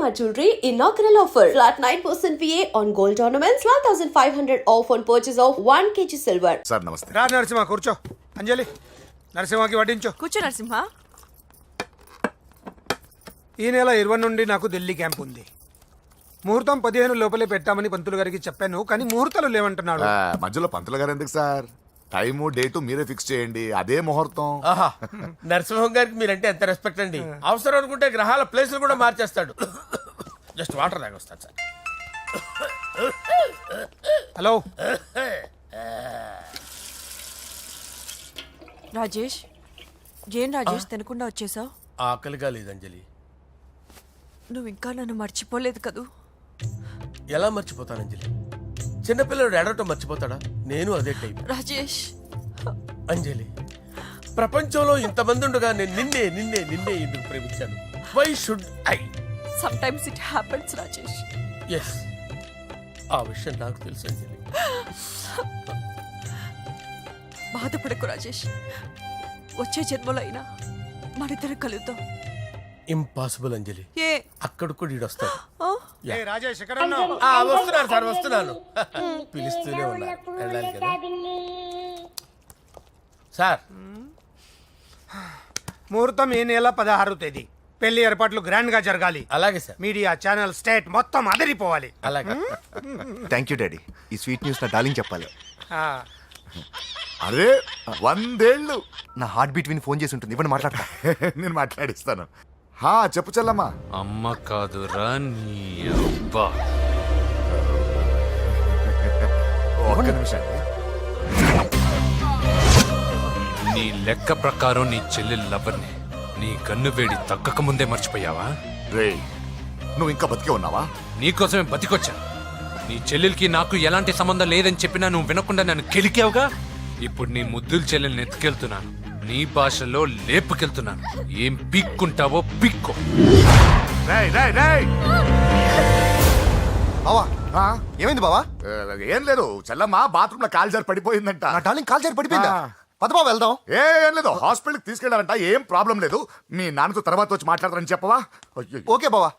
Shalimar Jewelry inaugural offer. Flat 9% VA on gold ornaments, 12,500 off on purchase of 1 kg silver. Sir నమస్తే. రా నరసింహ కూర్చో. అంజలి నరసింహకి వడ్డించు. కూర్చో నరసింహ. ఈ నెల 20 నుండి నాకు ఢిల్లీ క్యాంప్ ఉంది. ముహూర్తం 15 లోపలే పెట్టామని పంతులు గారికి చెప్పాను, కానీ ముహూర్తాలు లేవంటున్నాడు. మధ్యలో పంతులు గారు ఎందుకు సార్? టైము డేటు మీరే ఫిక్స్ చేయండి, అదే ముహూర్తం. ఆహా, నరసింహం గారికి మీరంటే ఎంత రెస్పెక్ట్ అండి. అవసరం అనుకుంటే గ్రహాల ప్లేసులు కూడా మార్చేస్తాడు. జస్ట్ వాటర్ తాగొస్తాను సార్. హలో రాజేష్, ఏం రాజేష్ తినకుండా వచ్చేసావు? ఆకలిగా లేదు అంజలి. నువ్వు ఇంకా నన్ను మర్చిపోలేదు కదూ? ఎలా మర్చిపోతాను అంజలి? చిన్నపిల్లడు ఏడవటం మర్చిపోతాడా? నేను అదే టైప్. రాజేష్, అంజలి, ప్రపంచంలో ఇంతమంది ఉండగా నేను నిన్నే నిన్నే నిన్నే ఎందుకు ప్రేమించాను? Why should I? Some times it happens Rajesh. Yes, ఆ విషయం నాకు తెలుసు అంజలి. బాధపడకు రాజేష్, వచ్చే జన్మలో అయినా మనిద్దరం కలుద్దాం. ఇంపాసిబుల్ అంజలి. ఏ అక్కడ కూడా ఈడొస్తాడు. ఆ? ఏ రాజేష్ ఎక్కడ ఉన్నావు? వస్తున్నాను సార్, వస్తున్నాను. పిలుస్తూనే ఉన్నారు, వెళ్ళాలి కదా సార్. ముహూర్తం ఈ నెల 16వ తేదీ. పెళ్లి ఏర్పాట్లు గ్రాండ్ గా జరగాలి. అలాగే సార్. మీడియా ఛానల్ స్టేట్ మొత్తం అదిరిపోవాలి. అలాగే. Thank you daddy. ఈ స్వీట్ న్యూస్ నా డార్లింగ్ చెప్పాలి. ఆ, అరే 100 ఏళ్ళు. నా హార్ట్ బీట్ విని ఫోన్ చేసి ఉంటుంది, ఇవ్వండి మాట్లాడతా. నేను మాట్లాడిస్తాను. చెప్పు చెల్లమ్మా. అమ్మ కాదురా నీ అబ్బా. ఒక్క నిమిషం. నీ లెక్క ప్రకారం నీ చెల్లెలు లవర్ని నీ కన్ను వేడి తగ్గక ముందే మర్చిపోయావా? రే, నువ్వు ఇంకా బతికే ఉన్నావా? నీకోసమే బతికొచ్చా. నీ చెల్లెలకి నాకు ఎలాంటి సంబంధం లేదని చెప్పినా నువ్వు వినకుండా నన్ను కెలికావుగా. ఇప్పుడు నీ ముద్దుల చెల్లెల్ని ఎత్తుకెళ్తున్నాను, నీ భాషలో లేపుకెళ్తున్నాను. ఏం పీక్కుంటావో పీక్కో. రేయ్ రేయ్ రేయ్. బావా ఆ? ఏమైంది బావా? ఏం లేదు, చెల్లమ్మ బాత్రూమ్ లో కాల్జారి పడిపోయిందంట. నా డార్లింగ్ కాల్ చేరి పడిపోయిందా? పద బావ వెళ్దాం. ఏం లేదు, హాస్పిటల్కి తీసుకెళ్ళారంట. ఏం ప్రాబ్లం లేదు. మీ నాన్నతో తర్వాత వచ్చి మాట్లాడతారని చెప్పవా? అయ్యో. ఓకే బావా.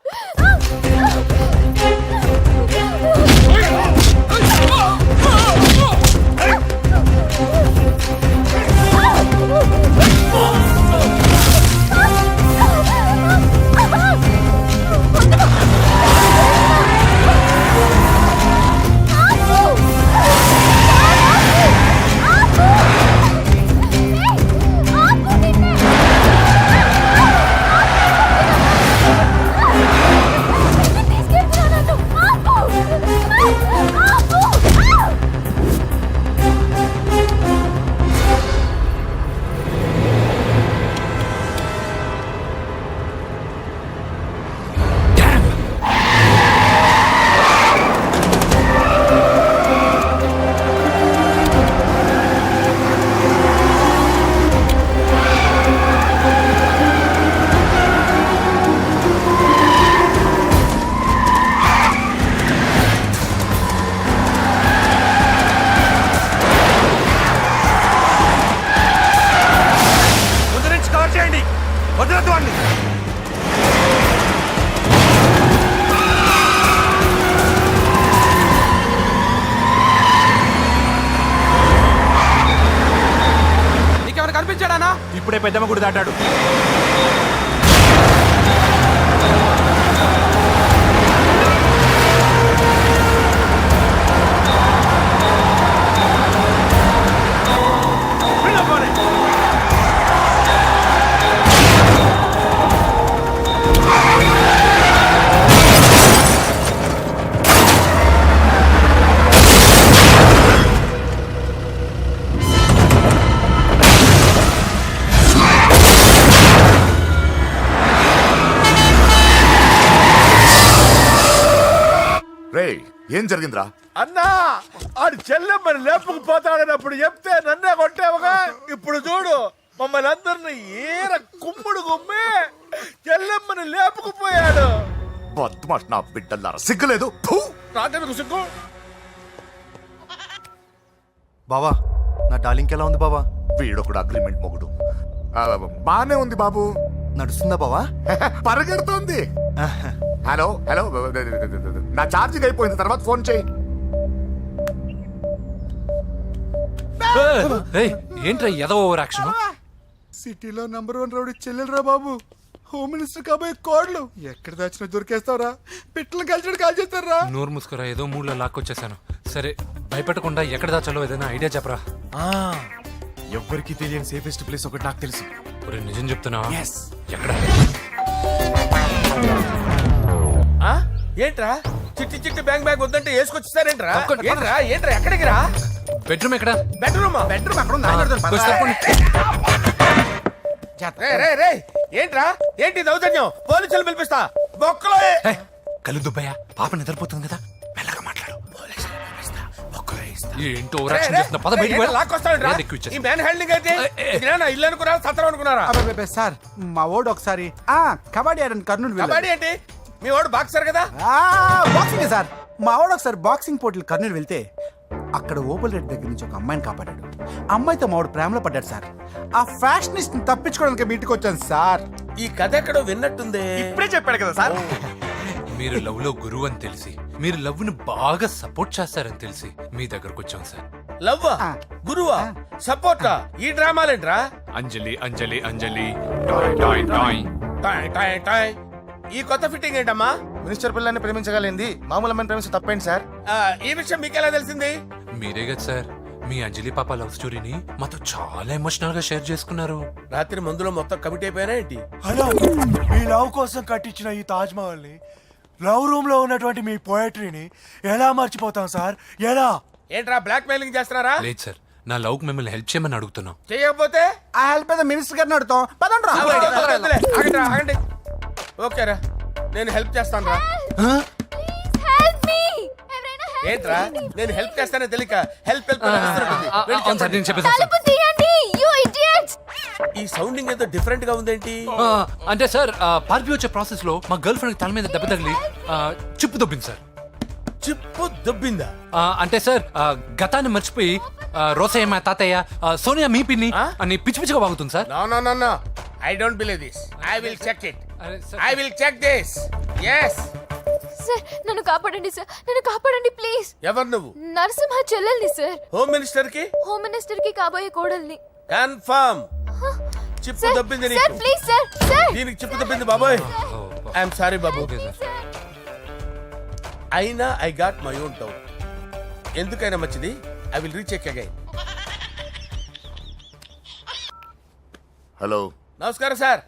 కనిపించాడా? ఇప్పుడే పెద్దమ్మ గుడి దాటాడు. ఏం జరిగిందిరా? అన్నా, ఆడు చెల్లెమ్మని లేపుకుపోతాడన్నప్పుడు చెప్తే నన్నే కొట్టావుగా. ఇప్పుడు చూడు, మమ్మల్ని అందరిని ఏర కుమ్ముడు కుమ్మి చెల్లెమ్మని లేపుకుపోయాడు. బద్మాష్ నా బిడ్డల్లారా, సిగ్గులేదు? నాకెందుకు సిగ్గు? బావా, నా డార్లింగ్ ఎలా ఉంది బావా? వీడొకడు అగ్రిమెంట్ మొగుడు. బానే ఉంది బాబు. నడుస్తుందా బావా? పరిగెడుతోంది. హలో హలో నా ఛార్జింగ్ అయిపోయింది, తర్వాత ఫోన్ చేయి. ఏయ్, ఏంట్రా ఎదవ ఓవర్ యాక్షన్? సిటీలో నంబర్ 1 రౌడీ చెల్లెలరా బాబు. హోమ్ మినిస్టర్ కాబోయే కోడ్లు ఎక్కడ దాచినా దొరికేస్తావరా? పిట్టలు కలిసి కాల్ చేస్తారా? నోరు ముసుకురా, ఏదో మూడ్లో లాక్కొచ్చేసాను. సరే, భయపెట్టకుండా ఎక్కడ దాచాలో ఏదైనా ఐడియా చెప్పరా. ఎవ్వరికి తెలియని సేఫెస్ట్ ప్లేస్ ఒకటి నాకు తెలుసు. ఒరే, నిజం చెప్తున్నావా? ఎక్కడ? ఆ? ఏంట్రా చిట్టి చిట్టి బ్యాంగ్ బ్యాంగ్ వద్దంటే వేసుకొచ్చేసారేంట్రా? ఏంట్రా ఏంట్రా ఎక్కడికి రా? బెడ్రూమ్ ఎక్కడ? బెడ్రూమ్ అక్కడ ఉంది, ఆయన పెడతాను, పద. కొంచెం తప్పండి. రే ఏంట్రా ఏంటి దౌర్జన్యం? పోలీసులు పిలిపిస్తా బొక్కలో ఏయ్, కళ్ళు దుబ్బయ్యా, పాప నిద్రపోతుంది కదా, మెల్లగా మాట్లాడు. ఏంటో ఓవర్ యాక్షన్ చేస్తున్నా, పద బయటికి వెళ్ళు. లాక్కొస్తాడు ఏది ఎక్కువ ఇచ్చేది? ఈ మ్యాన్ హ్యాండింగ్ అయితే ఇదేనా ఇల్లు అనుకున్నారా సత్రం అనుకున్నారా? అబ్బే సార్, మా ఓడు ఒకసారి కబడ్డీ ఆడని కర్నూలు కబడ్డీ ఏంటి? మీ వాడు బాక్సర్ కదా? Boxing sir. మా ఓడు ఒకసారి బాక్సింగ్ పోటీలు కర్నూలు వెళ్తే అక్కడ ఓబుల్ రెడ్డి దగ్గర నుంచి ఒక అమ్మాయిని కాపాడాడు. అమ్మాయితో మా వాడు ప్రేమలో పడ్డాడు సార్. ఆ ఫ్యాషనిస్ట్ తప్పించుకోవడానికి మీటికి వచ్చాను సార్. ఈ కథ ఎక్కడో విన్నట్టుంది. ఇప్పుడే చెప్పాడు కదా సార్. మీరు లవ్ లో గురువు అని తెలిసి, మీరు లవ్ ను బాగా సపోర్ట్ చేస్తారని తెలిసి మీ దగ్గరకు వచ్చాం సార్. లవ్వా గురువా సపోర్టా? ఈ డ్రామాలేంట్రా? అంజలి అంజలి అంజలి టాయ్ టాయ్ టాయ్. టాయ్ టాయ్ టాయ్. ఈ కొత్త ఫిట్టింగ్ ఏంటమ్మా? మినిస్టర్ పిల్లని ప్రేమించగలిగింది, మామూలు అమ్మని ప్రేమించి తప్పేంటి సార్? ఈ విషయం మీకెలా తెలిసింది? మీరే కదా సార్ మీ అంజలి పాప లవ్ స్టోరీని మాతో చాలా ఎమోషనల్ గా షేర్ చేసుకున్నారు. రాత్రి మందులో మొత్తం కమిటీ అయిపోయినా ఏంటి? హలో, మీ లవ్ కోసం కట్టించిన ఈ తాజ్ మహల్ ని, లవ్ రూమ్ లో ఉన్నటువంటి మీ పోయట్రీని ఎలా మర్చిపోతాం సార్? ఎలా? ఏంట్రా బ్లాక్ మెయిలింగ్ చేస్తున్నారా? లేదు సార్, నా లవ్ కి మిమ్మల్ని హెల్ప్ చేయమని అడుగుతున్నాం. చేయకపోతే ఆ హెల్ప్ ఏదో మినిస్టర్ గారిని అడుగుతాం. పదండి రా. వద్దులే, ఆగండి రా, ఆగండి. ఓకేరా, నేను హెల్ప్ చేస్తాను రా. ఏంట్రా నేను హెల్ప్ చేస్తానే తెలియక హెల్ప్ హెల్ప్ అని అరుస్తున్నట్టుంది. వెళ్ళి అవును సార్, చెప్పండి. నేను చెప్పేసాను సార్. ఈ సౌండింగ్ ఏదో డిఫరెంట్ గా ఉందేంటి? అంటే సార్, పార్టీ వచ్చే ప్రాసెస్ లో మా గర్ల్ ఫ్రెండ్ తల మీద దెబ్బ తగిలి చిప్పు దొబ్బింది సార్. చిప్పు దొబ్బిందా? అంటే సార్, గతాన్ని మర్చిపోయి రోసయ్య మా తాతయ్య, సోనియా మీ పిన్ని అని పిచ్చి పిచ్చిగా వాగుతుంది sir. No I don't believe this. I will check it. అరే sir. I will check this. yes sir నన్ను కాపాడండి సార్, నన్ను కాపాడండి ప్లీజ్. ఎవరు నువ్వు? నరసింహ చెల్లెల్ని సార్, హోమ్ మినిస్టర్ కి హోమ్ మినిస్టర్ కి కాబోయే కోడల్ని. కన్ఫర్మ్ చిప్పు దొబ్బింది సార్ నీకు. ప్లీజ్ సార్, సార్ దీనికి చిప్పు దొబ్బింది బాబోయ్. ఐఎమ్ సారీ బాబు. Okay sir. అయినా I got my own doubt. ఎందుకైనా మంచిది, I will recheck again. Hello నమస్కారం సార్,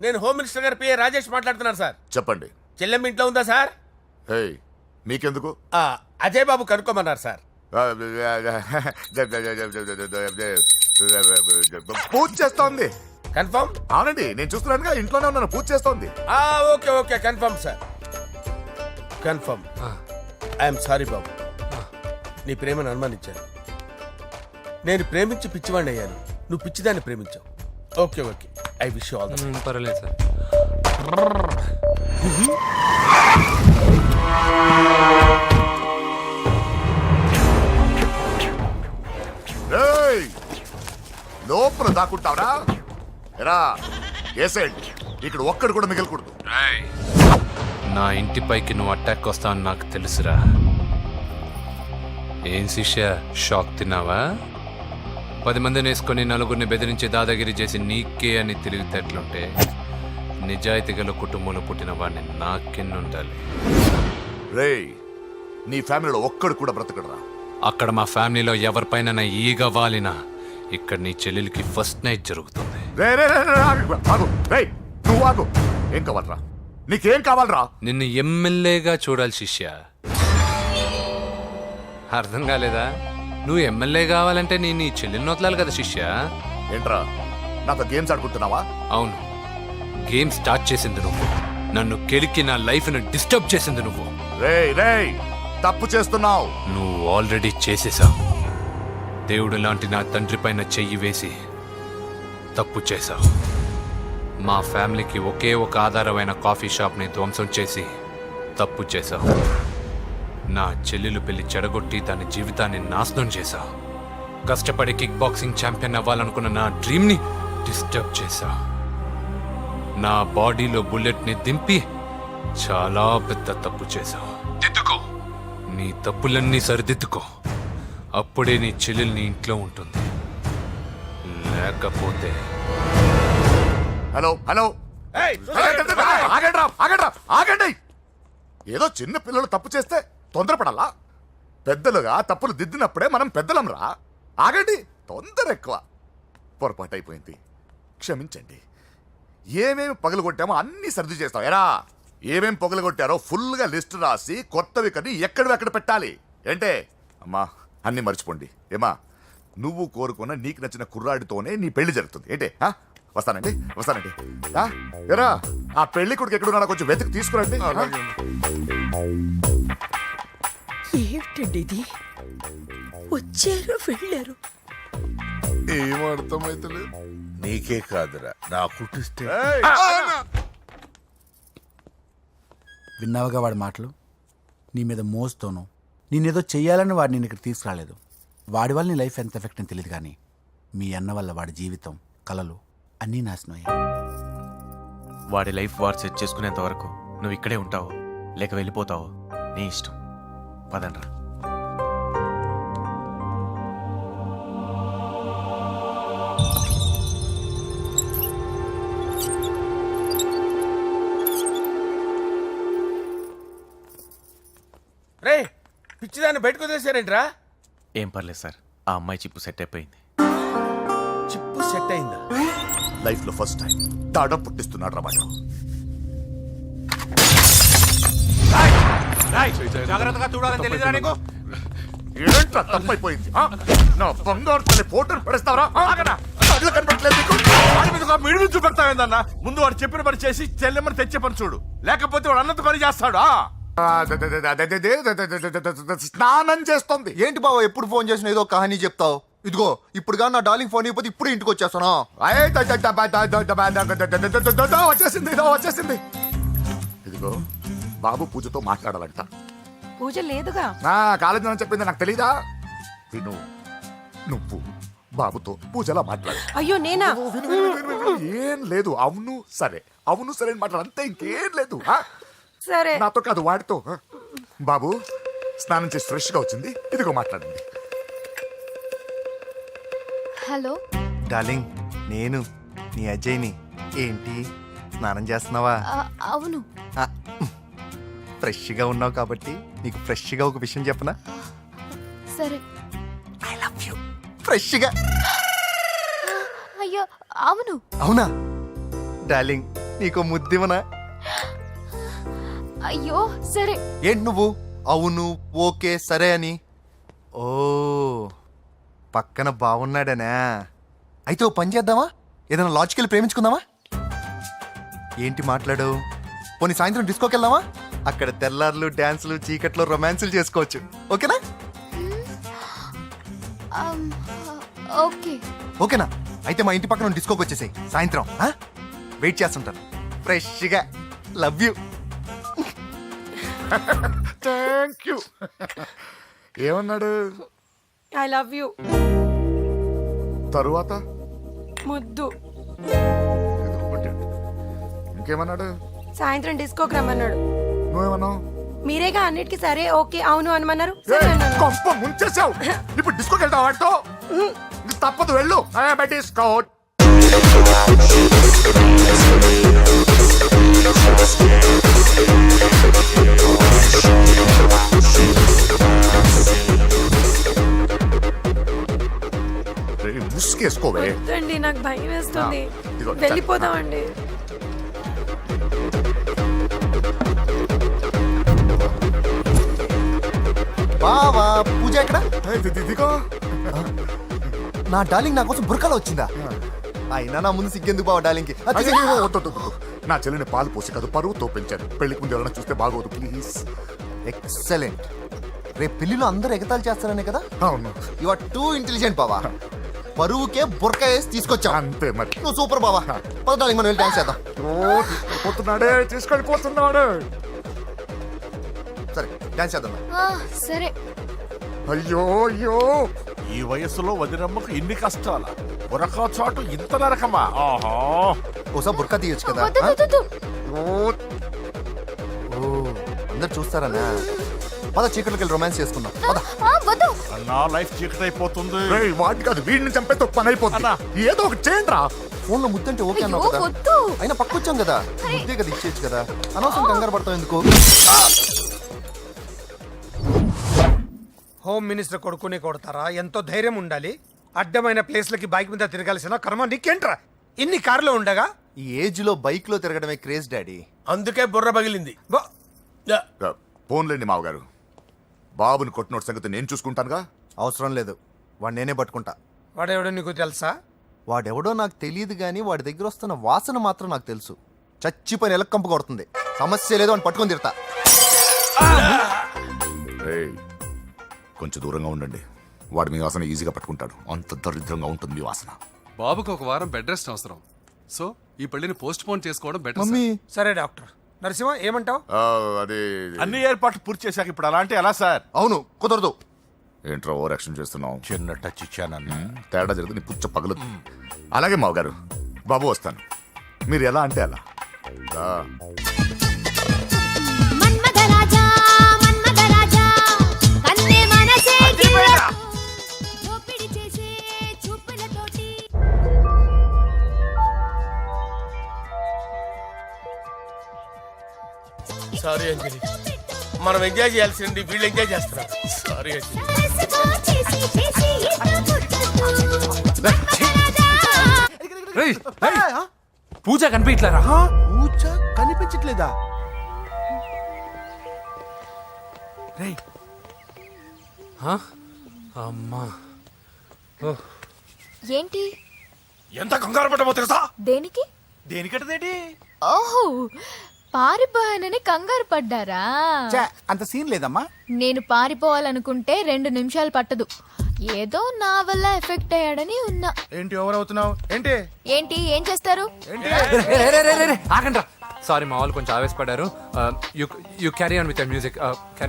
నేను హోమ్ మినిస్టర్ గారి పిఏ రాజేష్ మాట్లాడుతున్నాను సార్. చెప్పండి. చెల్లెమ్మ ఇంట్లో ఉందా సార్? హే, మీకెందుకు? అజయ్ బాబు కనుక్కోమన్నారు సార్. పూజ చేస్తోంది. కన్ఫర్మ్? అవునండి, నేను చూస్తున్నానుగా, ఇంట్లోనే ఉన్నాను, పూజ చేస్తోంది. Okay okay confirm sir, confirm. I'm sorry బాబు, నీ ప్రేమను అనుమానించాను. నేను ప్రేమించి పిచ్చివాడిని అయ్యాను, నువ్వు పిచ్చిదాన్ని ప్రేమించావు. Okay okay, I wish you all the best. పర్వాలేదు సార్. ఏయ్, లోపల దాక్కుంటావరా? ఎరా ఏసేంటి, ఇక్కడ ఒక్కడు కూడా మిగలకూడదు. నా ఇంటి పైకి నువ్వు అటాక్ వస్తావని నాకు తెలుసురా. ఏం శిష్య, షాక్ తిన్నావా? 10 మందిని వేసుకొని నలుగురిని బెదిరించి దాదాగిరి చేసి నీకే అని తెలివితేటలుంటే నిజాయితీ గల కుటుంబంలో పుట్టిన వాడిని నాకెన్నుండాలి. రేయ్, నీ ఫ్యామిలీలో ఒక్కడు కూడా బ్రతకడరా. అక్కడ మా ఫ్యామిలీలో ఎవరిపైన ఈగ వాలినా ఇక్కడ నీ చెల్లెలికి ఫస్ట్ నైట్ జరుగుతుంది. రే రే రే రే, ఆగు. రేయ్, నువ్వు ఆగు. ఏం కావాలరా? నీకేం కావాలరా? నిన్ను ఎమ్మెల్యేగా చూడాలి శిష్య. అర్థం కాలేదా? నువ్వు ఎమ్మెల్యే కావాలంటే నేను నీ చెల్లెల్ని వదలాలి కదా శిష్య. ఏంట్రా, నాతో గేమ్స్ ఆడుకుంటున్నావా? అవును, గేమ్ స్టార్ట్ చేసింది నువ్వు, నన్ను కెలికి నా లైఫ్ ను డిస్టర్బ్ చేసింది నువ్వు. రేయ్ రేయ్, తప్పు చేస్తున్నావు. నువ్వు ఆల్రెడీ చేసేసావు. దేవుడు లాంటి నా తండ్రి పైన చెయ్యి వేసి తప్పు చేశావు. మా ఫ్యామిలీకి ఒకే ఒక ఆధారమైన కాఫీ షాప్ని ధ్వంసం చేసి తప్పు చేశావు. నా చెల్లెలు పెళ్లి చెడగొట్టి దాని జీవితాన్ని నాశనం చేశావు. కష్టపడి కిక్ బాక్సింగ్ ఛాంపియన్ అవ్వాలనుకున్న నా డ్రీమ్ని డిస్టర్బ్ చేశావు. నా బాడీలో బుల్లెట్ని దింపి చాలా పెద్ద తప్పు చేశావు. దిద్దుకో, నీ తప్పులన్నీ సరిదిద్దుకో. అప్పుడే నీ చెల్లెలు నీ ఇంట్లో ఉంటుంది. లేకపోతే హలో హలో ఆగండి రా, ఆగండి రా, ఆగండి. ఏదో చిన్న పిల్లలు తప్పు చేస్తే తొందరపడాలా? పెద్దలుగా తప్పులు దిద్దినప్పుడే మనం పెద్దలం రా. ఆగండి, తొందర ఎక్కువ. పొరపాటు అయిపోయింది, క్షమించండి. ఏమేమి పగలగొట్టామో అన్ని సర్ది చేస్తాం. ఎరా ఏమేం పగలగొట్టారో ఫుల్గా లిస్ట్ రాసి కొత్తవి కని ఎక్కడ పెట్టాలి. ఏంటే అమ్మా, అన్ని మర్చిపోండి. ఏమా, నువ్వు కోరుకున్న నీకు నచ్చిన కుర్రాడితోనే నీ పెళ్లి జరుగుతుంది. ఏంటే వస్తానండి, వస్తానండి. ఎరా ఆ పెళ్లి కొడుకు ఎక్కడున్నా కొంచెం వెతికి తీసుకురండి. ఏమిటండి ఇది? వచ్చారు వెళ్ళారు. ఏం అర్థమైతలేదు. నీకే కాదురా, నా కుట్టిస్తే విన్నావుగా వాడి మాటలు. నీ మీద మోస్తోను నేనేదో చెయ్యాలని వాడు నేను ఇక్కడ తీసుకురాలేదు. వాడి వల్ల నీ లైఫ్ ఎంత ఎఫెక్ట్ అని తెలియదు, కానీ మీ అన్న వల్ల వాడి జీవితం, కలలు అన్నీ నాశనం అయ్యాయి. వాడి లైఫ్ వాడు సెట్ చేసుకునేంత వరకు నువ్వు ఇక్కడే ఉంటావు, లేక వెళ్ళిపోతావు, నీ ఇష్టం. పదండ్రా. రే పిచ్చిదాన్ని బయటకు వదిలేసారేంట్రా? ఏం పర్లేదు సార్, ఆ అమ్మాయి చిప్పు సెట్ అయిపోయింది. చిప్పు సెట్ అయిందా? లైఫ్ లో ఫస్ట్ టైం తాడం పుట్టిస్తున్నాడు రా వాడు. జాగ్రత్తగా చూడాలని తెలియదురా నీకు? ఏంట్రా తప్పైపోయింది? నా బంగారు తల్లి ఫోటోలు పడేస్తావరా? కళ్ళు కనపడట్లేదు నీకు? వాడి మీద ఒక మిడిమి చూపెడతావేందన్నా? ముందు వాడు చెప్పిన పని చేసి చెల్లెమ్మని తెచ్చే పని చూడు, లేకపోతే వాడు అన్నంత పని చేస్తాడు. స్నానం చేస్తుంది. ఏంటి బావ ఎప్పుడు ఫోన్ చేసిన ఏదో కహానీ చెప్తావు? ఇదిగో ఇప్పుడు నా డార్లింగ్ ఫోన్ అయిపోతే ఇప్పుడు ఇంటికి వచ్చేస్తాను. వచ్చేసింది, ఇదో వచ్చేసింది. ఇదిగో బాబు పూజతో మాట్లాడాలంట. పూజ లేదుగా. నా కాలేజీ అని చెప్పింది నాకు తెలీదా? విను, నువ్వు బాబుతో పూజలా మాట్లాడు. అయ్యో నేనా? విను, విను, విను, విను, విను. ఏం లేదు. అవును సరే, అవును సరే అని మాట్లాడు, అంతే, ఇంకేం లేదు. సరే. నాతో కాదు, వాడితో. బాబు స్నానం చేసి ఫ్రెష్ గా వచ్చింది, ఇదిగో మాట్లాడండి. హలో డార్లింగ్, నేను నీ అజయ్ని. ఏంటి స్నానం చేస్తున్నావా? అవును. ఫ్రెష్గా ఉన్నావు కాబట్టి నీకు ఫ్రెష్గా ఒక విషయం చెప్పనా? సరే. I love you. ఫ్రెష్గా. అయ్యో అవును. అవునా డార్లింగ్, నీకు ముద్దివనా? అయ్యో సరే. ఏంటి నువ్వు అవును ఓకే సరే అని? ఓ పక్కన బాగున్నాడనా? అయితే ఓ పని చేద్దామా? ఏదైనా లాజికల్ ప్రేమించుకుందామా? ఏంటి మాట్లాడు? పోనీ సాయంత్రం డిస్కోకి వెళ్దామా? అక్కడ తెల్లార్లు డాన్సులు, చీకట్లో రొమాన్సులు చేసుకోవచ్చు. ఓకేనా? ఓకే. ఓకేనా? అయితే మా ఇంటి పక్కన డిస్కోకి వచ్చేసాయి సాయంత్రం. వెయిట్ చేస్తుంటాను ఫ్రెష్గా. Love you. Thank you. ఏమన్నాడు? I love you. తరువాత ముద్దు. ఇంకేమన్నాడు? సాయంత్రం డిస్కోకి రమ్మన్నాడు. నువ్వేమన్నావు? మీరేగా అన్నిటికీ సరే ఓకే అవును అనమన్నారు. సరే అన్నాను. కొంప ముంచేసావు. ఇప్పుడు డిస్కోకి వెళ్తావు వాడితో? తప్పదు, వెళ్ళు. డిస్కో. ముసుకేసుకోవే. వద్దండి, నాకు భయం వేస్తుంది. ఇదిగో, వెళ్ళిపోదామండి. బావా పూజ ఎక్కడ? ఇదిగో నా డార్లింగ్ నా కోసం బుర్కాలో వచ్చిందా? అయినా నా ముందు సిగ్గెందుకు బావ డార్లింగ్ కి? నా చెల్లిని పాలు పోసి కాదు పరువుతో పెంచాను. పెళ్లికి ముందు ఎవరైనా చూస్తే బాగోదు ప్లీజ్. ఎక్సలెంట్. రేపు పెళ్లిలో అందరూ ఎగతాళి చేస్తారనే కదా? అవును, యు ఆర్ టూ ఇంటెలిజెంట్ బావా. పరువుకే బుర్కా వేసి తీసుకొచ్చా. అంతే మరి. నువ్వు సూపర్ బావా. పద డార్లింగ్, మనం వెళ్ళి డాన్స్ చేద్దాం. పోతున్నాడే, తీసుకెళ్ళిపోతున్నాడు. సరే డాన్స్ చేద్దాం. సరే. అయ్యో అయ్యో, ఈ వయసులో వదినమ్మకు ఇన్ని కష్టాలా? బురకా చాటు ఇంత నరకమా? ఆహా. ఓసారి బుర్కా తీయొచ్చు కదా? వద్దు, వద్దు, వద్దు. అందరు చూస్తారనా? పద చీకట్లోకి వెళ్ళి రొమాన్స్ చేసుకుందాం. పద. వద్దు. నా లైఫ్ చీకటి అయిపోతుంది. రేయ్, వాటి కాదు వీడిని చంపేస్తే పని అయిపోతుంది. ఏదో ఒకటి చేయండి రా. ఫోన్లో ముద్దంటే ఓకే అన్నావు అయ్యో, కదా. వద్దు. అయినా పక్కొచ్చాం కదా, ముద్దే కదా ఇచ్చేయచ్చు కదా. అనవసరం కంగారు పడతావు ఎందుకు? హోమ్ మినిస్టర్ కొడుకునే కొడతారా? ఎంతో ధైర్యం ఉండాలి. అడ్డమైన ప్లేస్లకి బైక్ మీద తిరగాల్సిన కర్మ నీకేంట్రా? ఇన్ని కార్లో ఉండగా ఈ ఏజ్ లో బైక్ లో తిరగడమే క్రేజ్ డాడీ. అందుకే బుర్ర పగిలింది. బా- యా. ఫోన్లేండి మావగారు, బాబుని కొట్టినోటి సంగతి నేను చూసుకుంటానుగా. అవసరం లేదు, వాడు నేనే పట్టుకుంటా. వాడెవడో నీకు తెలుసా? వాడెవడో నాకు తెలియదు కానీ వాడి దగ్గర వస్తున్న వాసన మాత్రం నాకు తెలుసు. చచ్చిపోయిన ఎలక్కంపు కొడుతుంది. సమస్య లేదు అని పట్టుకొని తిడతా. రేయ్, కొంచెం దూరంగా ఉండండి. వాడు మీ వాసన ఈజీగా పట్టుకుంటాడు. అంత దరిద్రంగా ఉంటుంది మీ వాసన. బాబుకి ఒక వారం బెడ్ రెస్ట్ అవసరం. సో ఈ పెళ్లిని పోస్ట్ పోన్ చేసుకోవడం బెటర్. మమ్మీ సరే డాక్టర్. నరసింహ ఏమంటావు? అది అన్ని ఏర్పాట్లు పూర్తి చేశాక ఇప్పుడు అలాంటి ఎలా సార్? అవును, కుదరదు. ఏంట్రా ఓవర్ యాక్షన్ చేస్తున్నావు? చిన్న టచ్ ఇచ్చానన్న. తేడా జరిగితే నీ పుచ్చ పగలు. అలాగే మావగారు, బాబు వస్తాను. మీరు ఎలా అంటే అలా. రా. మన్మథరాజా, మన్మథరాజా, కన్నే మనసే దోపిడి చేసే చూపులతోటి. సారీ అంజలి, మనం ఎంజాయ్ చేయాల్సింది వీళ్ళు ఎంజాయ్ చేస్తున్నారు. సారీ అంజలి. చేసి చేసి రేయ్, రేయ్, పూజ కనిపించలేరా? పూజ కనిపించట్లేదా? రేయ్, అమ్మా, ఏంటి? ఎంత కంగారు పడ్డామో తెలుసా? దేనికి? దేనికట్టదేంటి? ఓహో, పారిపోయానని కంగారు పడ్డారా? అంత సీన్ లేదమ్మా. నేను పారిపోవాలనుకుంటే 2 నిమిషాలు పట్టదు. ఏదో నా వల్ల ఎఫెక్ట్ అయ్యాడని ఉన్నా. ఏంటి ఓవర్ అవుతున్నావు? ఏంటి ఏంటి ఏం చేస్తారు? ఆగండ్రా. సారీ, మా వాళ్ళు కొంచెం ఆవేశపడ్డారు. You carry on with music.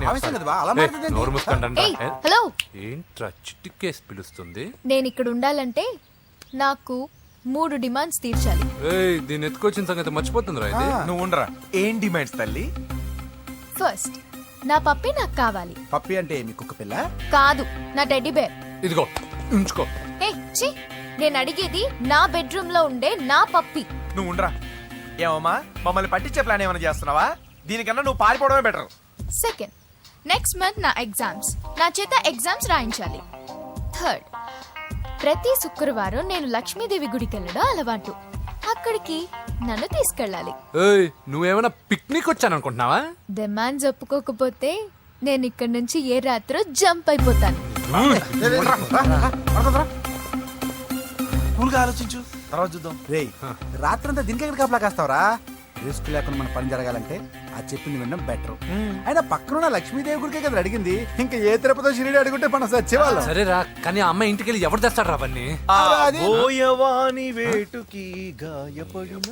ఆవేశం కదా బా, అలా మాట్లాడదేంటి? నోరు మూసుకోండి. ఏయ్, హలో. ఏంట్రా చిట్టికేసి పిలుస్తుంది? నేను ఇక్కడ ఉండాలంటే నాకు 3 డిమాండ్స్ తీర్చాలి. ఏయ్, దీన్ని ఎత్తుకొచ్చిన సంగతి మర్చిపోతుందిరా ఇది. నువ్వు ఉండరా. ఏం డిమాండ్స్ తల్లి? ఫస్ట్, నా పప్పి నాకు కావాలి. పప్పి అంటే మీ కుక్క పిల్ల? కాదు, నా టెడ్డీ బేర్. ఇదిగో ఉంచుకో. ఏ ఛీ, నేను అడిగేది నా బెడ్రూమ్ లో ఉండే నా పప్పి. నువ్వు ఉండరా. ఏమమ్మా, మమ్మల్ని పట్టించే ప్లాన్ ఏమైనా చేస్తున్నావా? దీనికన్నా నువ్వు పారిపోవడమే బెటర్. సెకండ్, నెక్స్ట్ మంత్ నా ఎగ్జామ్స్, నా చేత ఎగ్జామ్స్ రాయించాలి. థర్డ్, ప్రతి శుక్రవారం నేను లక్ష్మీదేవి గుడికి వెళ్ళడం అలవాటు. అక్కడికి నన్ను తీసుకెళ్ళాలి. ఏయ్, నువ్వేమైనా పిక్నిక్ వచ్చాను అనుకుంటున్నావా? డిమాండ్స్ ఒప్పుకోకపోతే నేను ఇక్కడ నుంచి ఏ రాత్రో జంప్ అయిపోతాను. కూల్గా ఆలోచించు, తర్వాత చూద్దాం. రేయ్, రాత్రంతా దీనికి ఎక్కడ కాపలా కాస్తావరా? రిస్క్ లేకుండా మన పని జరగాలంటే ఆ చెప్పింది వినడం బెటర్. అయినా పక్కన లక్ష్మీదేవి గుడికే కదా అడిగింది. ఇంకా ఏ తిరుపతి షిరిడి అడుగుంటే మనం సచ్చేవాళ్ళం. సరేరా, కానీ ఆ అమ్మాయి ఇంటికి వెళ్ళి ఎవరు తెస్తాడు రా అవన్నీ? బోయవాని వేటుకి గాయపడిన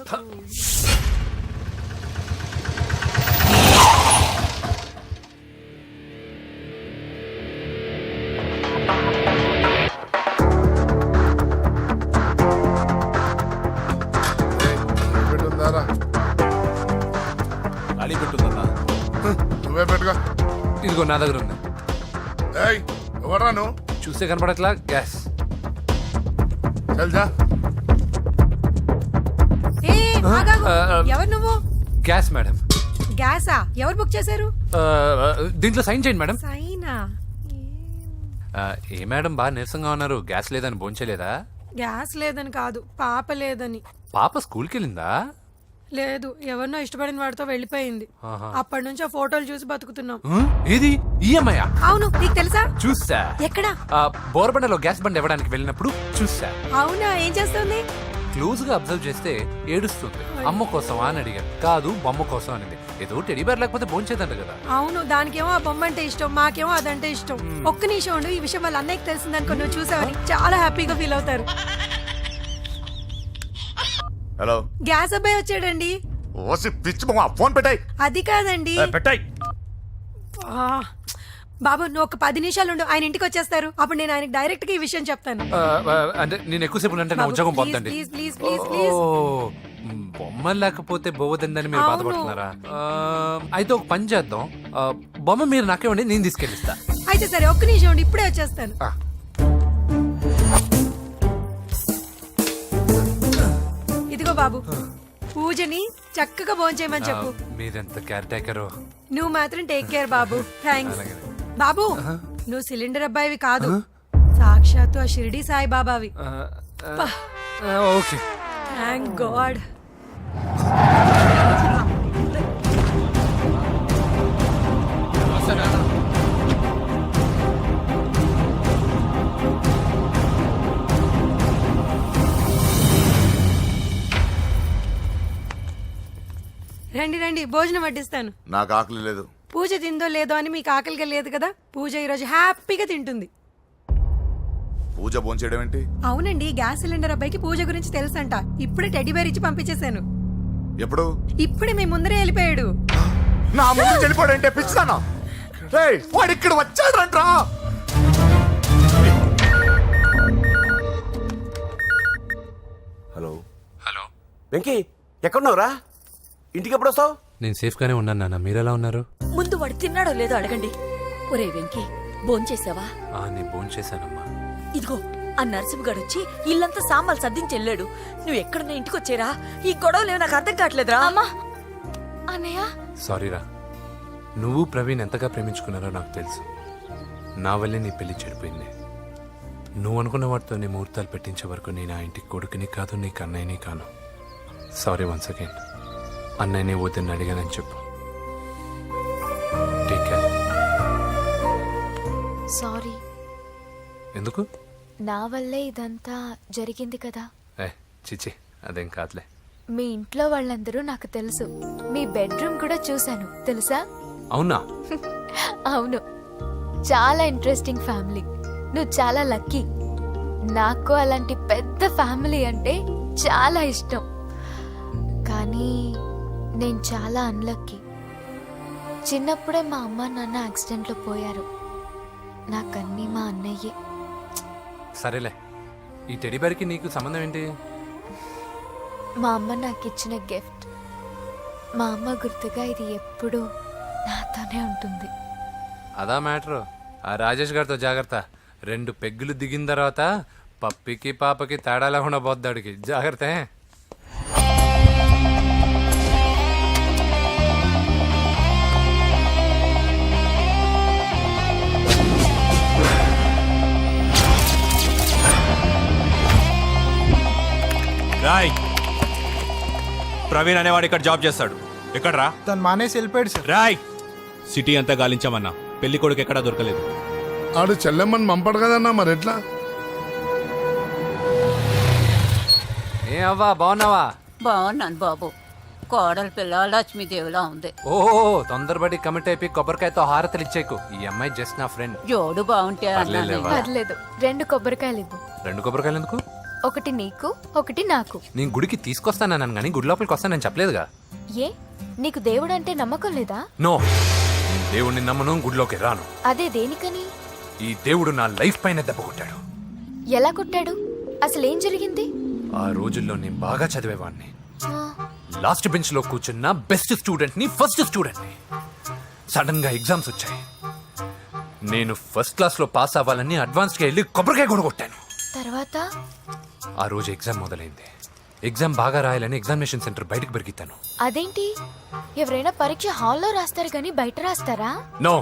అడి పెట్టుందన్నా. నువ్వే పెట్టుగా. ఇదిగో నా దగ్గర ఉంది. ఏయ్, ఎవరా నువ్వు? చూస్తే కనపడట్లా? గ్యాస్. చల్జా. ఎవరు నువ్వు? Gas madam. గ్యాసా? ఎవరు బుక్ చేశారు? దీంట్లో సైన్ చేయండి మేడం. సైనా? ఏ మేడం బాగా నీరసంగా ఉన్నారు? గ్యాస్ లేదని భోంచలేదా? గ్యాస్ లేదని కాదు, పాప లేదని. పాప స్కూల్కి వెళ్ళిందా? లేదు, ఎవరినో ఇష్టపడిన వాడితో వెళ్ళిపోయింది. ఆహా. అప్పటి నుంచి ఆ ఫోటోలు చూసి బతుకుతున్నాం. ఏది ఈఎంఐ? అవును, నీకు తెలుసా? చూసా. ఎక్కడా? బోర్బండలో గ్యాస్ బండ్ ఇవ్వడానికి వెళ్ళినప్పుడు చూసా. అవునా, ఏం చేస్తుంది? క్లోజ్ గా అబ్జర్వ్ చేస్తే ఏడుస్తుంది. అమ్మ కోసం అని అడిగాను. కాదు, బొమ్మ కోసం అనింది. ఏదో టెడీ బేర్ లేకపోతే భోంచేదంట కదా. అవును, దానికేమో ఆ బొమ్మ అంటే ఇష్టం, మాకేమో అదంటే ఇష్టం. ఒక్క నిమిషం ఉండు, ఈ విషయం వాళ్ళ అన్నయ్యకి తెలిసిందనుకో, నువ్వు చూసావని చాలా హ్యాపీగా ఫీల్ అవుతారు. హలో, గ్యాస్ అబ్బాయి వచ్చాడండి. ఓసి పిచ్చి బొమ్మ, ఫోన్ పెట్టాయి. అది కాదండి. పెట్టాయి. ఆ, బాబు నువ్వు ఒక 10 నిమిషాలు ఉండు, ఆయన ఇంటికి వచ్చేస్తారు. అప్పుడు నేను ఆయనకి డైరెక్ట్ గా ఈ విషయం చెప్తాను. అంటే నేను ఎక్కువసేపు అంటే నా బాబు, ఉద్యోగం please, పోతుందండి. please, please, please, please. బొమ్మ లేకపోతే బోవదండి మీరు అవును. బాధపడుతున్నారా? అయితే ఒక పని చేద్దాం. బొమ్మ మీరు నాకేమండి, నేను తీసుకెళ్ళిస్తా. అయితే సరే, ఒక్క నిమిషం ఉండి ఇప్పుడే వచ్చేస్తాను. ఆ. ఇదిగో బాబు, పూజని చక్కగా భోంచేయమని చెప్పు. మీరెంత కేర్ టేకరు. నువ్వు మాత్రం టేక్ కేర్ బాబు. థ్యాంక్స్. బాబు, నువ్వు సిలిండర్ అబ్బాయివి కాదు, సాక్షాత్తు ఆ షిరిడి సాయి బాబావి. ఓకే. Thank God. రండి రండి, భోజనం వడ్డిస్తాను. నాకు ఆకలి లేదు. పూజ తిందో లేదో అని మీకు ఆకలిగా లేదు కదా, పూజ ఈరోజు హ్యాపీగా తింటుంది. పూజ భోంచేయడం ఏంటి? అవునండి, గ్యాస్ సిలిండర్ అబ్బాయికి పూజ గురించి తెలుసంట. ఇప్పుడే టెడ్డీ బేర్ ఇచ్చి పంపించేశాను. ఎప్పుడు? ఇప్పుడే మీ ముందరే వెళ్ళిపోయాడు. నా ముందు చెడిపోడంటే పిచ్చిదానా? రేయ్, వాడు ఇక్కడ వచ్చాడంట్రా. హలో హలో వెంకీ, ఎక్కడున్నావురా? ఇంటికి ఎప్పుడు వస్తావు? నేను సేఫ్ గానే ఉన్నాను నాన్న, మీరెలా ఉన్నారు? ముందు వాడు తిన్నాడో లేదో అడగండి. ఒరే వెంకీ, భోంచేసావా? నేను భోజనం చేశానమ్మా. ఇదిగో ఆ నరసింహగాడు వచ్చి ఇల్లంతా సామాన్లు సర్దించి వెళ్ళాడు. నువ్వు ఎక్కడున్నా ఇంటికి వచ్చేరా. ఈ గొడవలేవు నాకు అర్థం కావట్లేదురా. అమ్మా అన్నయ్య, సారీరా. నువ్వు ప్రవీణ్ ఎంతగా ప్రేమించుకున్నారో నాకు తెలుసు. నా వల్లే నీ పెళ్లి చెడిపోయింది. నువ్వు అనుకున్న వాటితో నీ ముహూర్తాలు పెట్టించే వరకు నేను ఆ ఇంటికి కొడుకుని కాదు, నీకు అన్నయ్యని కాను. Sorry once again. అన్నయ్యని వద్దని అడిగానని చెప్పు. Take care. సారీ. ఎందుకు? నా వల్లే ఇదంతా జరిగింది కదా. చిచి, అదేం కాదులే. మీ ఇంట్లో వాళ్ళందరూ నాకు తెలుసు. మీ బెడ్రూమ్ కూడా చూశాను, తెలుసా? అవునా? అవును, చాలా ఇంట్రెస్టింగ్ ఫ్యామిలీ. నువ్వు చాలా లక్కీ. నాకు అలాంటి పెద్ద ఫ్యామిలీ అంటే చాలా ఇష్టం. కానీ నేను చాలా అన్లక్కీ. చిన్నప్పుడే మా అమ్మ నాన్న యాక్సిడెంట్లో పోయారు. నాకన్నీ మా అన్నయ్యే. సరేలే, ఈ టెడీబేర్కి నీకు సంబంధం ఏంటి? మా అమ్మ నాకు ఇచ్చిన గిఫ్ట్. మా అమ్మ గుర్తుగా ఇది ఎప్పుడూ నాతోనే ఉంటుంది. అదా మ్యాటరు. ఆ రాజేష్ గారితో జాగ్రత్త. 2 పెగ్గులు దిగిన తర్వాత పప్పికి పాపకి తేడా లేకుండా పోద్దాడికి. జాగ్రత్త. రాయ్, ప్రవీణ్ అనేవాడు ఇక్కడ జాబ్ చేస్తాడు. ఎక్కడ్రా? తను మానేసి వెళ్ళిపోయాడు సార్. రాయ్, సిటీ అంతా గాలించామన్నా, పెళ్లి కొడుకు ఎక్కడా దొరకలేదు. ఆడు చెల్లెమ్మని పంపడు కదన్నా, మరి ఎట్లా? ఏ అవ్వా, బాగున్నావా? బాగున్నాను బాబు. కోడల పిల్ల లక్ష్మీదేవిలా ఉంది. ఓ తొందరపడి కమిట్ అయిపోయి కొబ్బరికాయతో హారతలు ఇచ్చేకు. ఈ అమ్మాయి జస్ట్ నా ఫ్రెండ్. జోడు బాగుంటే పర్లేదులేవా? పర్లేదు, 2 కొబ్బరికాయలు ఇవ్వు. 2 కొబ్బరికాయలు ఎందుకు? ఒకటి నీకు, ఒకటి నాకు. నేను గుడికి తీసుకొస్తానన్నాను కానీ గుడి లోపలికి వస్తానని చెప్పలేదుగా. ఏ, నీకు దేవుడు అంటే నమ్మకం లేదా? నో, నేను దేవుడిని నమ్మను, గుడిలోకి రాను. అదే దేనికని? ఈ దేవుడు నా లైఫ్ పైన దెబ్బ కొట్టాడు. ఎలా కొట్టాడు? అసలేం జరిగింది? ఆ రోజుల్లో నేను బాగా చదివేవాడిని. ఆ, లాస్ట్ బెంచ్ లో కూర్చున్న బెస్ట్ స్టూడెంట్ ని, ఫస్ట్ స్టూడెంట్ ని. సడన్ గా ఎగ్జామ్స్ వచ్చాయి. నేను ఫస్ట్ క్లాస్ లో పాస్ అవ్వాలని అడ్వాన్స్ గా వెళ్ళి కొబ్బరికాయ కూడా కొట్టాను. తర్వాత? ఆ రోజు ఎగ్జామ్ మొదలైంది. ఎగ్జామ్ బాగా రాయాలని ఎగ్జామినేషన్ సెంటర్ బయటకు పెరిగితాను. అదేంటి, ఎవరైనా పరీక్ష హాల్లో రాస్తారు కానీ బయట రాస్తారా? నో,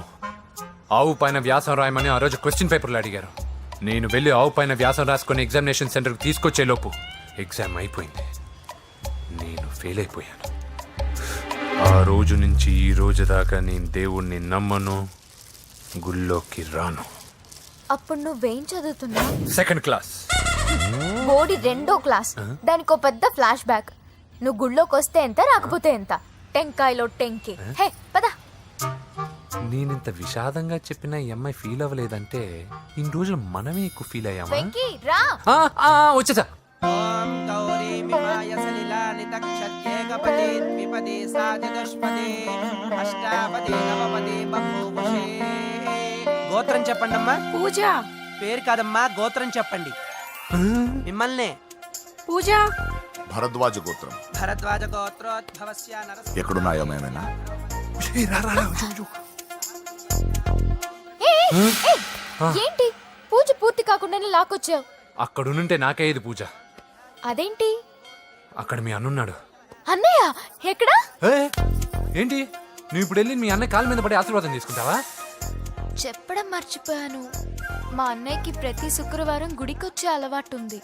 ఆవు పైన వ్యాసం రాయమని ఆ రోజు క్వశ్చన్ పేపర్లు అడిగారు. నేను వెళ్ళి ఆవు పైన వ్యాసం రాసుకొని ఎగ్జామినేషన్ సెంటర్కి తీసుకొచ్చే లోపు ఎగ్జామ్ అయిపోయింది. నేను ఫెయిల్ అయిపోయాను. ఆ రోజు నుంచి ఈ రోజు దాకా నేను దేవుణ్ణి నమ్మను, గుళ్ళోకి రాను. అప్పుడు నువ్వేం చదువుతున్నావు? 2nd class. బోడి 2వ క్లాస్. దానికో పెద్ద ఫ్లాష్ బ్యాక్. నువ్వు గుళ్ళోకి వస్తే ఎంత, రాకపోతే ఎంత. టెంకాయలో టెంకి. హే పద. నేనింత విషాదంగా చెప్పిన ఈ అమ్మాయి ఫీల్ అవ్వలేదంటే ఇన్ని రోజులు మనమే ఎక్కువ ఫీల్ అయ్యామా? వెంకీ రా. వచ్చేసా. గోత్రం చెప్పండి అమ్మా. పూజ. పేరు కాదమ్మా, గోత్రం చెప్పండి. మిమ్మల్నే. పూజ. భరద్వాజ గోత్రం. భరద్వాజ గోత్రోద్భవస్య నరసింహ. ఎక్కడున్నాయో మేమైనా ఏంటి పూజ పూర్తి కాకుండానే లాక్కొచ్చావు? అక్కడుంటే నాకే ఇది పూజ. అదేంటి? అక్కడ మీ అన్నున్నాడు. అన్నయ్య ఎక్కడా? ఏంటి నువ్వు ఇప్పుడు వెళ్ళి మీ అన్న కాళ్ళ మీద పడి ఆశీర్వాదం తీసుకుంటావా? చెప్పడం మర్చిపోయాను, మా అన్నయ్యకి ప్రతి శుక్రవారం గుడికొచ్చే అలవాటు ఉంది.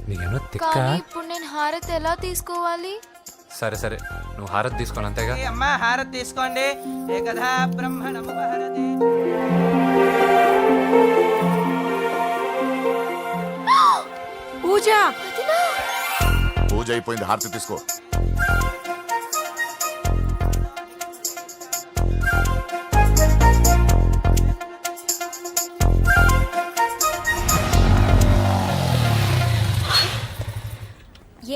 నీకేమో తిక్క. కానీ ఇప్పుడు నేను హారతి ఎలా తీసుకోవాలి? సరే సరే, నువ్వు హారతి తీసుకోను అంతేగా. ఏ అమ్మా, హారతి తీసుకోండి. ఏకదా బ్రహ్మణముపహరతి. పూజ. పూజ అయిపోయింది, హారతి తీసుకో.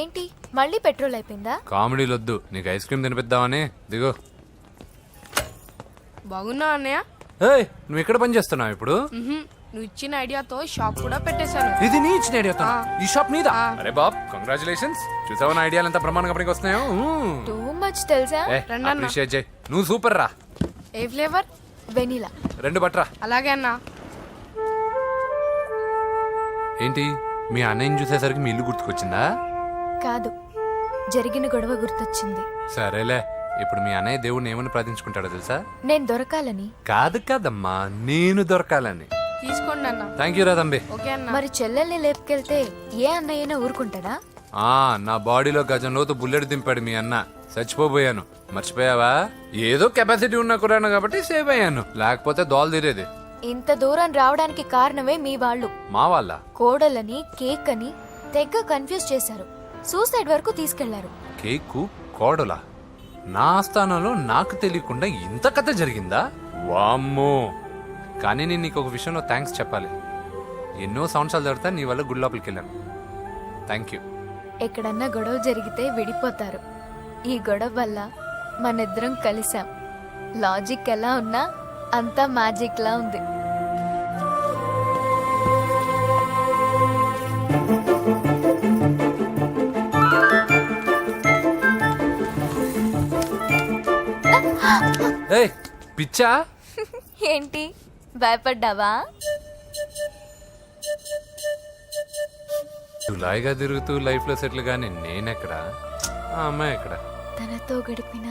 ఏంటి మళ్ళీ పెట్రోల్ అయిపోయిందా? కామెడీలు వద్దు, నీకు ఐస్ క్రీమ్ తినిపిద్దామని. దిగో. బాగున్నా అన్నయ్య? ఏయ్, నువ్వు ఎక్కడ పని చేస్తున్నావు ఇప్పుడు? నువ్వు ఇచ్చిన ఐడియాతో షాప్ కూడా పెట్టేశాను. ఇది నీ ఇచ్చిన ఐడియా? ఈ షాప్ నీదా? అరే బాబ్, కంగ్రాచులేషన్స్. చూసావా నా ఐడియాలు ఎంత ప్రమాణంగా పనికి వస్తున్నాయో? టూ మచ్ తెలుసా? అప్రిషియేట్ చేయి. నువ్వు సూపర్ రా. ఏ ఫ్లేవర్? వెనీలా. 2 బట్రా. అలాగే అన్నా. ఏంటి మీ అన్నయ్యని చూసేసరికి మీ ఇల్లు గుర్తుకొచ్చిందా? కాదు, జరిగిన గొడవ గుర్తొచ్చింది. సరేలే, ఇప్పుడు మీ అన్నయ్య దేవుడిని ఏమని ప్రార్థించుకుంటాడో తెలుసా? నేను దొరకాలని. కాదు కాదమ్మా, నేను దొరకాలని. తీసుకోండి అన్న. థ్యాంక్ యూ రా తంబి. ఓకే అన్న. మరి చెల్లెల్ని లేపుకెళ్తే ఏ అన్నయ్యనా ఊరుకుంటాడా? నా బాడీలో గజం లోతు బుల్లెట్ దింపాడు మీ అన్న. చచ్చిపోబోయాను, మర్చిపోయావా? ఏదో కెపాసిటీ ఉన్న కురాను కాబట్టి సేవ్ అయ్యాను, లేకపోతే దోలు తీరేది. ఇంత దూరం రావడానికి కారణమే మీ వాళ్ళు. మా వాళ్ళ కోడలని కేక్ అని తెగ కన్ఫ్యూజ్ చేశారు, సూసైడ్ వరకు తీసుకెళ్లారు. కేకు కోడలా? నా స్థానంలో నాకు తెలియకుండా ఇంత కథ జరిగిందా? వామ్మో. కానీ నేను నీకు ఒక విషయంలో థ్యాంక్స్ చెప్పాలి. ఎన్నో సంవత్సరాలు తర్వాత నీ వల్ల గుడి లోపలికి వెళ్ళాను. Thank you. ఎక్కడన్నా గొడవ జరిగితే విడిపోతారు. ఈ గొడవ వల్ల మనిద్దరం కలిసాం. లాజిక్ ఎలా ఉన్నా అంతా మ్యాజిక్ లా ఉంది. ఏయ్ పిచ్చా? ఏంటి భయపడ్డావా? జులాయిగా తిరుగుతూ లైఫ్ లో సెటిల్ గానీ నేనెక్కడ, ఆ అమ్మాయి ఎక్కడ? తనతో గడిపిన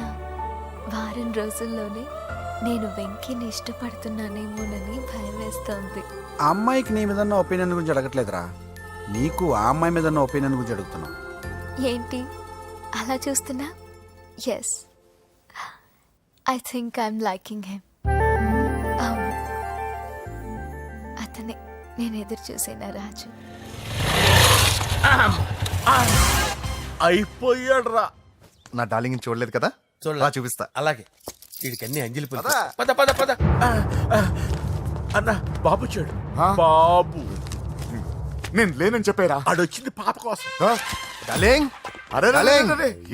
వారం రోజుల్లోనే నేను వెంకిని ఇష్టపడుతున్నానేమోనని భయం వేస్తోంది. ఆ అమ్మాయికి నీ మీద ఒపీనియన్ గురించి అడగట్లేదురా, నీకు ఆ అమ్మాయి మీద ఒపీనియన్ గురించి అడుగుతున్నావు. ఏంటి అలా చూస్తున్నా? Yes, I think I'm liking him. అవును, అతనే నేను ఎదురు చూసిన రాజు. అయిపోయాడు రా. నా డార్లింగ్ చూడలేదు కదా, చూడలా, చూపిస్తా. అలాగే. వీడికి అన్ని అంజలి పులుసు. పద పద పద. అన్న బాబు చూడు. బాబు నేను లేనని చెప్పారా? ఆడొచ్చింది పాప కోసం. డార్లింగ్, అరే డార్లింగ్.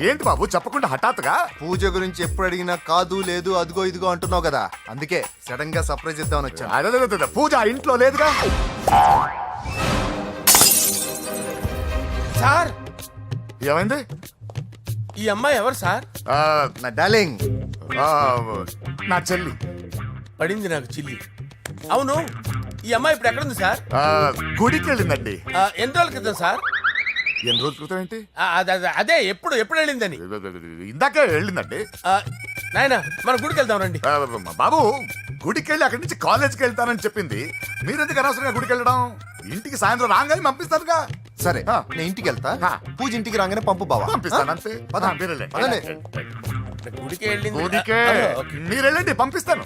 ఏంటి బాబు చెప్పకుండా హఠాత్తుగా? పూజ గురించి ఎప్పుడు అడిగినా కాదు లేదు అదిగో ఇదిగో అంటున్నావు కదా, అందుకే సడన్ గా సర్ప్రైజ్ ఇద్దామని వచ్చాను. అదే పూజ ఆ ఇంట్లో లేదుగా. సార్ ఏమైంది? ఈ అమ్మాయి ఎవరు సార్? నా డార్లింగ్, నా చెల్లి. పడింది నాకు చిల్లి. అవును, ఈ అమ్మాయి ఇప్పుడు ఎక్కడుంది సార్? గుడికి వెళ్ళిందండి. ఎన్ని రోజుల క్రితం సార్? ఎన్ని రోజుల క్రితం ఏంటి? అదే ఎప్పుడు ఎప్పుడు వెళ్ళిందని. ఇందాకే వెళ్ళిందండి. నాయనా మన గుడికి వెళ్దాం రండి. బాబు, గుడికి వెళ్ళి అక్కడి నుంచి కాలేజ్కి వెళ్తానని చెప్పింది. మీరెందుకు అనవసరంగా గుడికి వెళ్ళడం? ఇంటికి సాయంత్రం రాగానే పంపిస్తానుగా. సరే నేను ఇంటికి వెళ్తా, పూజ ఇంటికి రాగానే పంపు బావా. పంపిస్తాను అంతే. పదండి. గుడికి వెళ్ళింది. గుడికే మీరు వెళ్ళండి, పంపిస్తాను.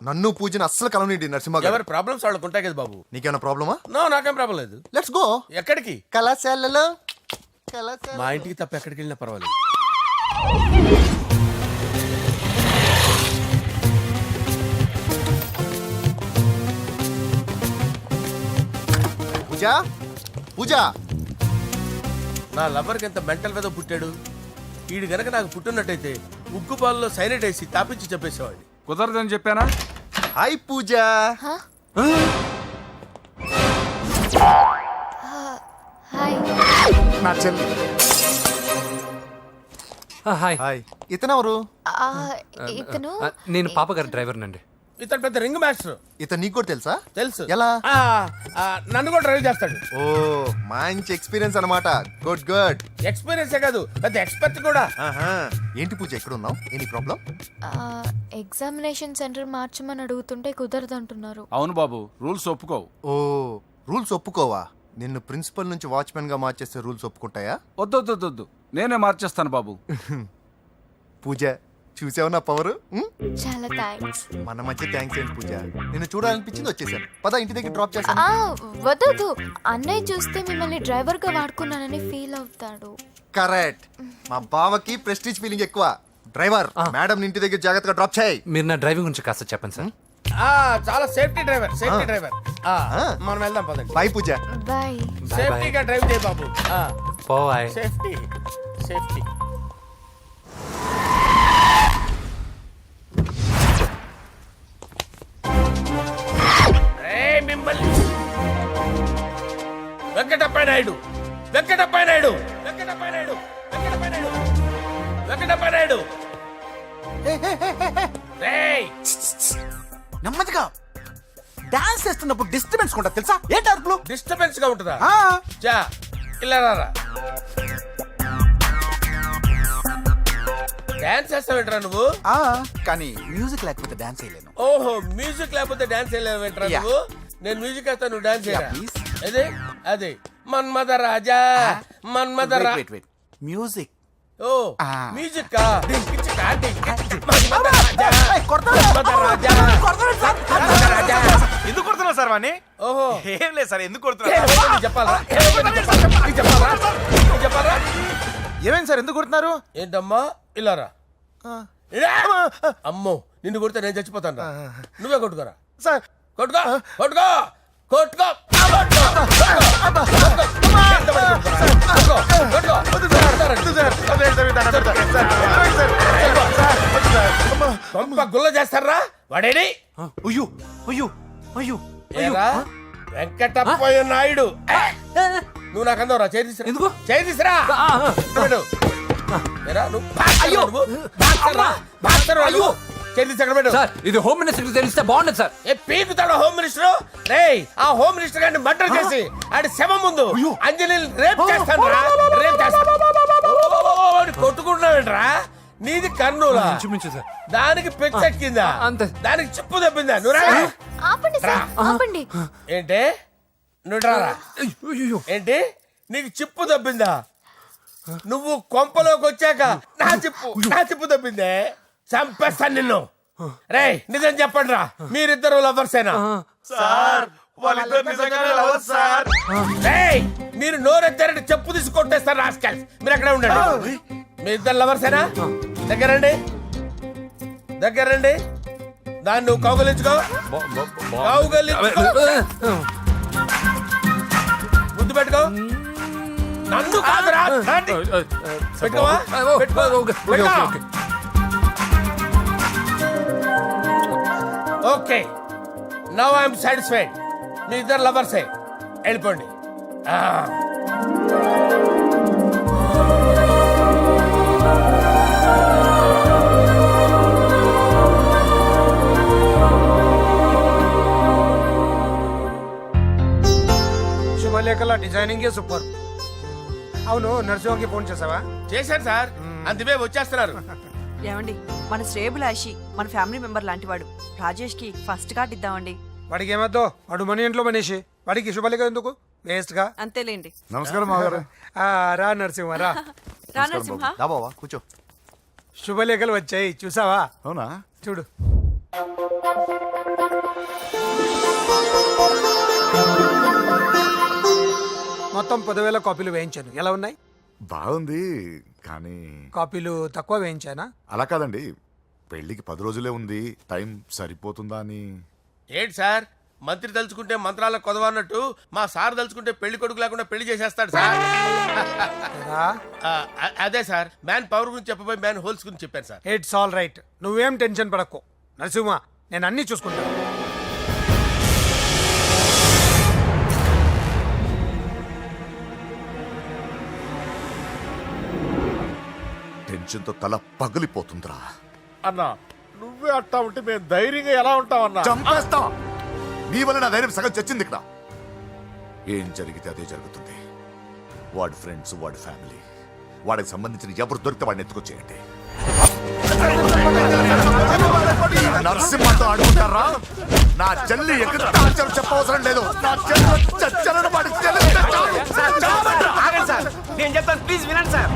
నన్ను పూజను అస్సలు కలవనిండి నరసింహ గారు. ఎవరి ప్రాబ్లమ్స్ వాళ్ళకు ఉంటాయి కదా బాబు. నీకేమైనా ప్రాబ్లమా? నో, నాకేం ప్రాబ్లం లేదు. Let's go. ఎక్కడికి? కళాశాలలో. మా ఇంటికి తప్ప ఎక్కడికి వెళ్ళినా పర్వాలేదు. పూజ, పూజ. నా లవర్కి ఎంత మెంటల్ మీద పుట్టాడు. వీడు గనక నాకు పుట్టినట్టయితే ఉగ్గు పాలలో సైనట్ వేసి తాపించి చెప్పేసేవాడిని. కుదరదని చెప్పానా? హాయ్ పూజ. హాయ్. నా చెల్లి. హాయ్. హాయ్. ఇతనెవరు? ఇతను నేను పాప గారి డ్రైవర్ నండి. ఇతను పెద్ద రింగ్ మాస్టర్. ఇతను నీకు కూడా తెలుసా? తెలుసు. ఎలా? నన్ను కూడా డ్రైవ్ చేస్తాడు. ఓ మంచి ఎక్స్పీరియన్స్ అన్నమాట. Good good. ఎక్స్పీరియన్సే కాదు, పెద్ద ఎక్స్పర్ట్ కూడా. ఏంటి పూజ ఎక్కడ ఉన్నావు? Any problem? ఎగ్జామినేషన్ సెంటర్ మార్చమని అడుగుతుంటే కుదరదంటున్నారు. అవును బాబు, రూల్స్ ఒప్పుకోవు. ఓ రూల్స్ ఒప్పుకోవా? నిన్ను ప్రిన్సిపల్ నుంచి వాచ్మెన్ గా మార్చేస్తే రూల్స్ ఒప్పుకుంటాయా? వద్దు, నేనే మార్చేస్తాను బాబు. పూజ చూసావు నా పవర్? చాలా థ్యాంక్స్. మన మధ్య థ్యాంక్స్ ఏంటి పూజ, నిన్ను చూడాలనిపించింది వచ్చేసాను. పద ఇంటి దగ్గర డ్రాప్ చేస్తాను. వద్దు, అన్నయ్య చూస్తే మిమ్మల్ని డ్రైవర్ గా వాడుకున్నానని ఫీల్ అవుతాడు. కరెక్ట్. మా బావకి ప్రెస్టీజ్ ఫీలింగ్ ఎక్కువ. డ్రైవర్, మేడం ఇంటి దగ్గర జాగ్రత్తగా డ్రాప్ చేయి. మీరు నా డ్రైవింగ్ గురించి కాస్త చెప్పండి సార్. చాలా సేఫ్టీ డ్రైవర్. మనం వెళ్దాం పదండి. బాయ్ పూజ. బాయ్. సేఫ్టీగా డ్రైవ్ చేయి బాబు. పోయ్. సేఫ్టీ. వెంకటప్ప నాయుడు. నెమ్మదిగా డాన్స్ చేస్తున్నప్పుడు డిస్టర్బెన్స్ కూడా తెలుసా? ఏంటి అరుపులు? డిస్టర్బెన్స్ గా ఉంటుందా? చా ఇలా రారా. డాన్స్ చేస్తావేంట్రా నువ్వు? కానీ మ్యూజిక్ లేకపోతే డాన్స్ చేయలేను. ఓహో, మ్యూజిక్ లేకపోతే డాన్స్ వేయలేవేంట్రా నువ్వు? నేను మ్యూజిక్ వేస్తా, నువ్వు డాన్స్ చేయరా? అదే మన్మథ రాజా. మ్యూజిక్. ఓ మ్యూజిక్ కా? ఎందుకు కొడుతున్నా సార్ వాణ్ణి? ఓహో, ఏం లేదు సార్, ఎందుకు కొడుతున్నా? చెప్పాలా? ఏమైంది సార్, ఎందుకు కొడుతున్నారు? ఏంటమ్మా ఇలా రా. అమ్మో, నిన్ను కొడితే నేను చచ్చిపోతాను. నువ్వే కొట్టుకోరా సార్. కొట్టుకో. గుల్ల చేస్తారా వాడేడి? వెంకటప్పయ్య నాయుడు. నువ్వు నాకు అందవరా? చేతిసిరా. ఇది హోమ్ మినిస్టర్ తెలిస్తే బాగుండదు సార్. పీకుతాడు home minister. రేయ్, ఆ హోమ్ మినిస్టర్ గారిని మర్డర్ చేసి ఆడి శవం ముందు అంజలిని రేప్ చేస్తాను. కొట్టుకుంటున్నావేంట్రా? నీది కర్నూలా? దానికి పెచ్చెక్కిందా? దానికి చిప్పు దెబ్బిందా? ఆపండి. ఏంటి నువ్వు రారా? ఏంటి నీకు చిప్పు దెబ్బిందా? నువ్వు కొంపలోకి వచ్చాక నా చిప్పు దెబ్బిందే. చంపేస్తాను నిన్ను. రేయ్, నిజం చెప్పండి రా, మీరిద్దరు లవర్సేనా? మీరు నోరెత్తారంటే చెప్పు తీసి కొట్టేస్తారు రాస్కల్స్. మీరు అక్కడే ఉండండి. మీ ఇద్దరు లవర్సేనా? దగ్గరండి. దాన్ని నువ్వు కౌగలించుకో. ముద్దు పెట్టుకో. నన్ను కాదురా, పెట్టుకోవా? Okay, now I'm satisfied. మీ ఇద్దరు లవర్సే, వెళ్ళిపోండి. శుభలేఖల డిజైనింగ్ సూపర్. అవును, నరసింహకి ఫోన్ చేసావా? చేశాను సార్, అందుకే వచ్చేస్తున్నారు. ఏమండి, మన శ్రేయబులాషి మన ఫ్యామిలీ మెంబర్ లాంటి వాడు. రాజేష్ కి ఫస్ట్ కార్డ్ ఇద్దామండి. వాడికి ఏమద్దో, వాడు మన ఇంట్లో మనిషి. వాడికి శుభలేఖ ఎందుకు? వేస్ట్ గా. అంతేలేండి. నమస్కారం మాగారు. రా నరసింహ రా. రా నరసింహ. బావా కూర్చో. శుభలేఖలు వచ్చాయి, చూసావా? అవునా? చూడు. మొత్తం 10,000 కాపీలు వేయించాను. ఎలా ఉన్నాయి? బాగుంది, కానీ కాపీలు తక్కువ వేయించానా? అలా కాదండి, పెళ్లికి 10 రోజులే ఉంది, టైం సరిపోతుందా అని. ఏంటి సార్, మంత్రి తలుచుకుంటే మంత్రాలకు కొదవన్నట్టు మా సార్ తలుచుకుంటే పెళ్లి కొడుకు లేకుండా పెళ్లి చేసేస్తాడు సార్. అదే సార్, మ్యాన్ పవర్ గురించి చెప్పబోయి మ్యాన్ హోల్స్ గురించి చెప్పాను సార్. ఇట్స్ ఆల్ రైట్, నువ్వేం టెన్షన్ పడకు. నరసింహ నేను అన్నీ చూసుకుంటాను. టెన్షన్తో తల పగిలిపోతుందిరా. అన్నా నువ్వే అట్టా ఉంటే మేము ధైర్యంగా ఎలా ఉంటామన్నా? చంపేస్తా. నీ వల్ల నా ధైర్యం సగం చచ్చింది ఇక్కడ. ఏం జరిగితే అదే జరుగుతుంది. వాడి ఫ్రెండ్స్, వాడి ఫ్యామిలీ, వాడికి సంబంధించిన ఎవరు దొరికితే వాడిని ఎత్తుకొచ్చేయండి. నరసింహతో ఆడుకుంటారా? నా చెల్లి ఎక్కడ చెప్పవసరం లేదు. నా చెల్లి చచ్చలను వాడికి తెలిస్తే చాలు. ఆగండి సార్, నేను చెప్తాను, ప్లీజ్ వినండి sir.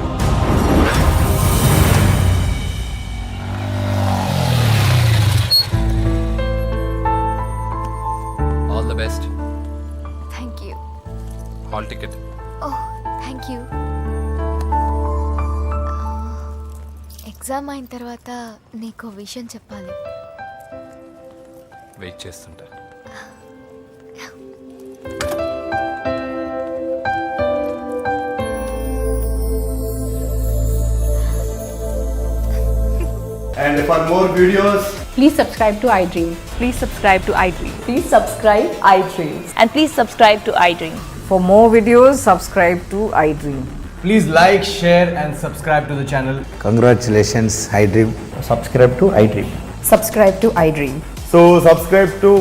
All the best. Thank you. Hall ticket. Oh thank you. Exam అయిన తర్వాత నీకు విషయం చెప్పాలి. వెయిట్ చేస్తుంటా. And for more videos, Please subscribe to iDream. Please subscribe to iDream. Please subscribe iDream. And please subscribe to iDream. For more videos, subscribe to iDream. Please like, share and subscribe to the channel. Congratulations iDream. Subscribe to iDream. Subscribe to iDream. So subscribe to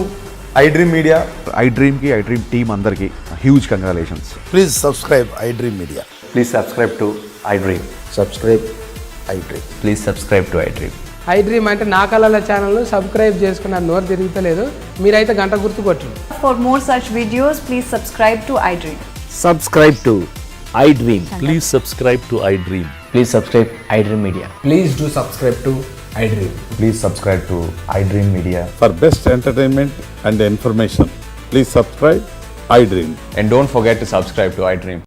iDream Media. iDream కి iDream team అందరికి huge congratulations. Please subscribe iDream Media. Please subscribe to iDream. Subscribe iDream. Please subscribe to iDream. iDream అంటే నా కళల channel subscribe చేసుకున్న నోరు తిరుగుతలేదు. మీరైతే గంట గుర్తు కొట్టండి. For more such videos, please subscribe to iDream. Subscribe to iDream. Please subscribe to iDream. Please subscribe iDream media. Please do subscribe to iDream. Please subscribe to iDream media. For best entertainment and information, please subscribe iDream. And don't forget to subscribe to iDream.